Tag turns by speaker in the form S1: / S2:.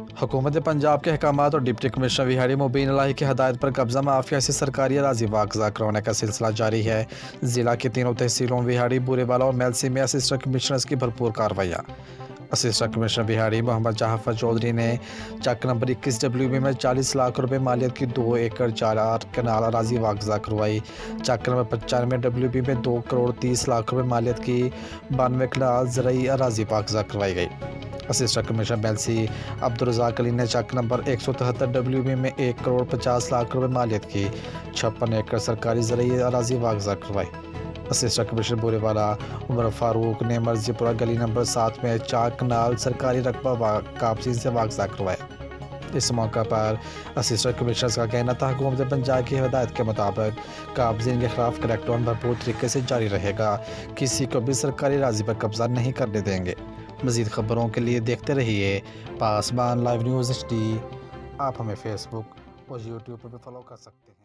S1: حکومت پنجاب کے احکامات اور ڈپٹی کمشنر وہاڑی مبین الہی کی ہدایت پر قبضہ مافیا سے سرکاری اراضی واگزا کروانے کا سلسلہ جاری ہے۔ ضلع کی تینوں تحصیلوں وہاڑی، بورے والا اور میلسی میں اسسٹنٹ کمشنرز کی بھرپور کارروائیاں۔ اسسٹنٹ کمشنر وہاڑی محمد جعفر چودھری نے چک نمبر 21 WB میں 40 لاکھ روپے مالیت کی 2 ایکڑ 4 کنال اراضی واگزا کروائی۔ چک نمبر 95 WB میں 2 کروڑ 30 لاکھ روپے مالیت کی 92 کنال زرعی اراضی واگزا کروائی گئی۔ اسسٹنٹ کمشنر میلسی عبدالرزاق علی نے چک نمبر 173 WB میں 1 کروڑ 50 لاکھ روپے مالیت کی 56 ایکڑ سرکاری زرعی اراضی واگزا کروائی۔ اسسٹنٹ کمشنر بورے والا عمر فاروق نے مرزی پورہ گلی نمبر 7 میں 4 کنال سرکاری رقبہ قابضین سے واگزا کروایا۔ اس موقع پر اسسٹنٹ کمشنرز کا کہنا تھا حکومت پنجاب کی ہدایت کے مطابق قابضین کے خلاف کریک ڈاؤن بھرپور طریقے سے جاری رہے گا، کسی کو بھی سرکاری اراضی پر قبضہ نہیں کرنے دیں گے۔ مزید خبروں کے لیے دیکھتے رہیے پاسبان لائیو نیوز HD۔ آپ ہمیں فیس بک اور YouTube پر بھی فالو کر سکتے ہیں۔